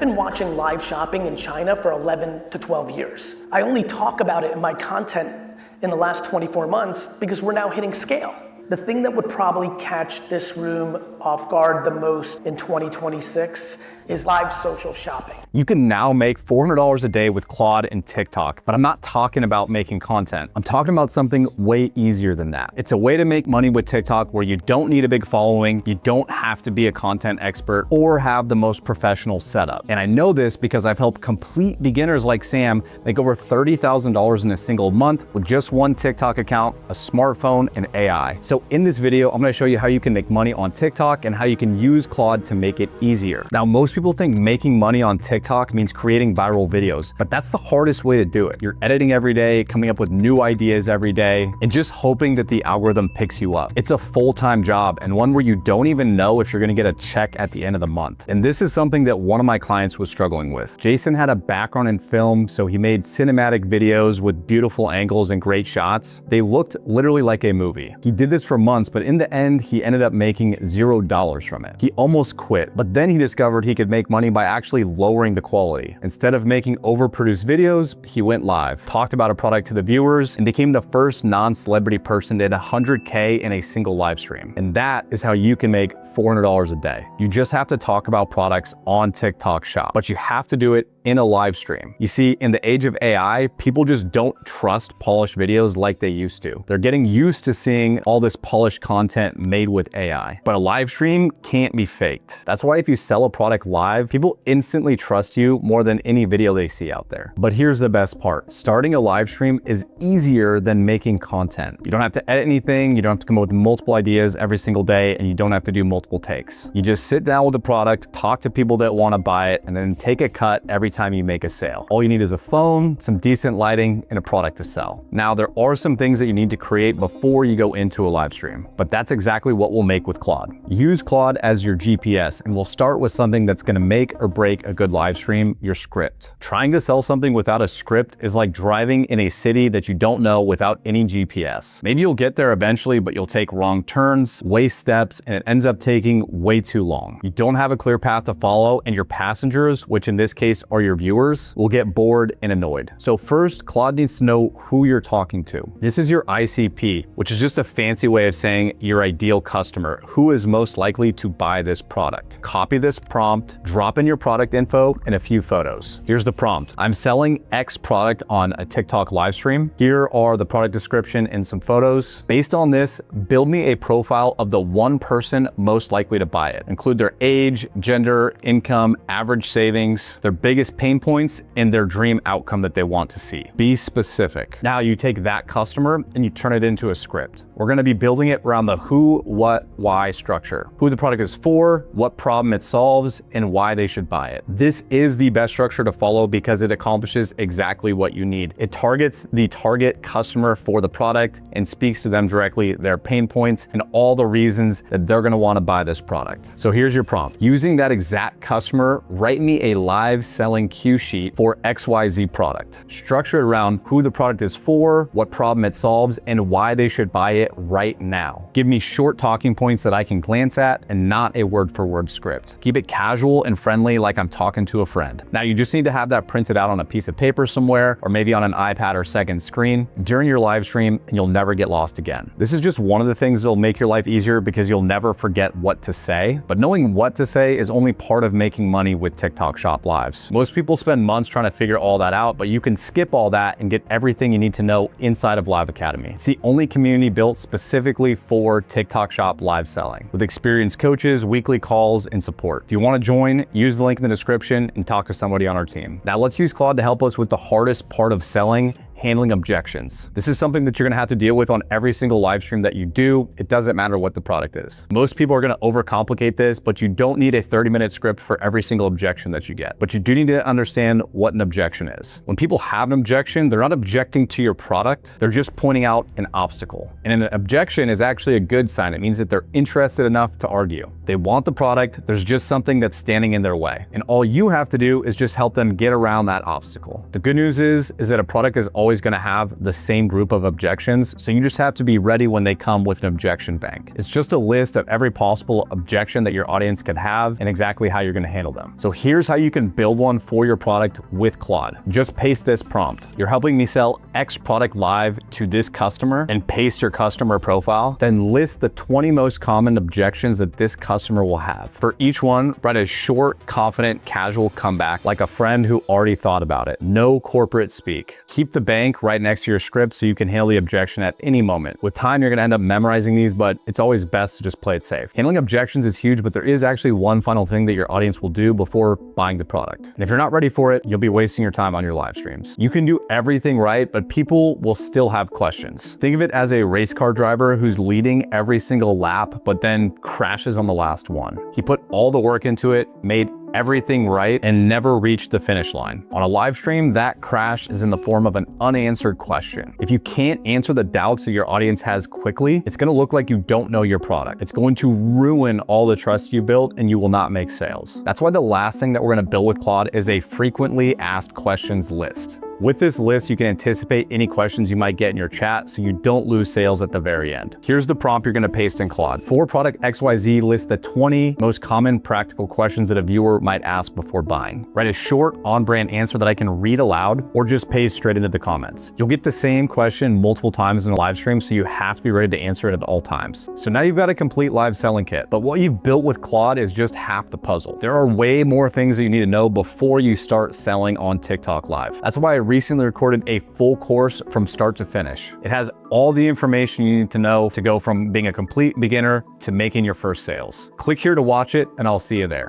I've been watching live shopping in China for 11 to 12 years. I only talk about it in my content in the last 24 months because we're now hitting scale. The thing that would probably catch this room off guard the most in 2026 is live social shopping. You can now make $400 a day with Claude and TikTok, but I'm not talking about making content. I'm talking about something way easier than that. It's a way to make money with TikTok where you don't need a big following, you don't have to be a content expert or have the most professional setup. And I know this because I've helped complete beginners like Sam make over $30,000 in a single month with just one TikTok account, a smartphone, and AI. So in this video, I'm gonna show you how you can make money on TikTok and how you can use Claude to make it easier. Now, most people think making money on TikTok means creating viral videos, but that's the hardest way to do it. You're editing every day, coming up with new ideas every day, and just hoping that the algorithm picks you up. It's a full-time job and one where you don't even know if you're gonna get a check at the end of the month. And this is something that one of my clients was struggling with. Jason had a background in film, so he made cinematic videos with beautiful angles and great shots. They looked literally like a movie. He did this for months, but in the end, he ended up making $0 from it. He almost quit, but then he discovered he could make money by actually lowering the quality. Instead of making overproduced videos, he went live, talked about a product to the viewers, and became the first non-celebrity person to hit 100K in a single live stream. And that is how you can make $400 a day. You just have to talk about products on TikTok Shop, but you have to do it in a live stream. You see, in the age of AI, people just don't trust polished videos like they used to. They're getting used to seeing all this polished content made with AI, but a live stream can't be faked. That's why if you sell a product live, people instantly trust you more than any video they see out there. But here's the best part. Starting a live stream is easier than making content. You don't have to edit anything, you don't have to come up with multiple ideas every single day, and you don't have to do multiple takes. You just sit down with the product, talk to people that want to buy it, and then take a cut every time you make a sale. All you need is a phone, some decent lighting, and a product to sell. Now, there are some things that you need to create before you go into a live stream, but that's exactly what we'll make with Claude. Use Claude as your GPS, and we'll start with something that's gonna make or break a good live stream, your script. Trying to sell something without a script is like driving in a city that you don't know without any GPS. Maybe you'll get there eventually, but you'll take wrong turns, waste steps, and it ends up taking way too long. You don't have a clear path to follow, and your passengers, which in this case are your viewers, will get bored and annoyed. So first, Claude needs to know who you're talking to. This is your ICP, which is just a fancy way of saying your ideal customer, who is most likely to buy this product. Copy this prompt, drop in your product info and a few photos. Here's the prompt. I'm selling X product on a TikTok live stream. Here are the product description and some photos. Based on this, build me a profile of the one person most likely to buy it. Include their age, gender, income, average savings, their biggest pain points, and their dream outcome that they want to see. Be specific. Now you take that customer and you turn it into a script. We're gonna be building it around the who, what, why structure. Who the product is for, what problem it solves, and why they should buy it. This is the best structure to follow because it accomplishes exactly what you need. It targets the target customer for the product and speaks to them directly, their pain points, and all the reasons that they're gonna wanna buy this product. So here's your prompt. Using that exact customer, write me a live selling cue sheet for XYZ product. Structure it around who the product is for, what problem it solves, and why they should buy it right now. Give me short talking points that I can glance at and not a word-for-word script. Keep it casual and friendly like I'm talking to a friend. Now you just need to have that printed out on a piece of paper somewhere or maybe on an iPad or second screen during your live stream and you'll never get lost again. This is just one of the things that'll make your life easier because you'll never forget what to say, but knowing what to say is only part of making money with TikTok Shop Lives. Most people spend months trying to figure all that out, but you can skip all that and get everything you need to know inside of Live Academy. It's the only community built specifically for TikTok Shop live selling with experienced coaches, weekly calls, and support. If you want to join, use the link in the description and talk to somebody on our team. Now let's use Claude to help us with the hardest part of selling, handling objections. This is something that you're gonna have to deal with on every single live stream that you do. It doesn't matter what the product is. Most people are gonna overcomplicate this, but you don't need a 30-minute script for every single objection that you get. But you do need to understand what an objection is. When people have an objection, they're not objecting to your product, they're just pointing out an obstacle. And an objection is actually a good sign. It means that they're interested enough to argue. They want the product, there's just something that's standing in their way. And all you have to do is just help them get around that obstacle. The good news is that a product is always always gonna have the same group of objections, so you just have to be ready when they come with an objection bank. It's just a list of every possible objection that your audience could have and exactly how you're gonna handle them. So here's how you can build one for your product with Claude. Just paste this prompt. You're helping me sell X product live to this customer, and paste your customer profile. Then list the 20 most common objections that this customer will have. For each one, write a short, confident, casual comeback like a friend who already thought about it. No corporate speak. Keep the bank right next to your script so you can handle the objection at any moment. With time, you're gonna end up memorizing these, but it's always best to just play it safe. Handling objections is huge, but there is actually one final thing that your audience will do before buying the product. And if you're not ready for it, you'll be wasting your time on your live streams. You can do everything right, but people will still have questions. Think of it as a race car driver who's leading every single lap, but then crashes on the last one. He put all the work into it, made everything right, and never reached the finish line. On a live stream, that crash is in the form of an unanswered question. If you can't answer the doubts that your audience has quickly, it's gonna look like you don't know your product. It's going to ruin all the trust you built, and you will not make sales. That's why the last thing that we're gonna build with Claude is a frequently asked questions list. With this list, you can anticipate any questions you might get in your chat so you don't lose sales at the very end. Here's the prompt you're gonna paste in Claude. For product XYZ, list the 20 most common practical questions that a viewer might ask before buying. Write a short, on-brand answer that I can read aloud, or just paste straight into the comments. You'll get the same question multiple times in a live stream, so you have to be ready to answer it at all times. So now you've got a complete live selling kit, but what you've built with Claude is just half the puzzle. There are way more things that you need to know before you start selling on TikTok Live. That's why I recently recorded a full course from start to finish. It has all the information you need to know to go from being a complete beginner to making your first sales. Click here to watch it, and I'll see you there.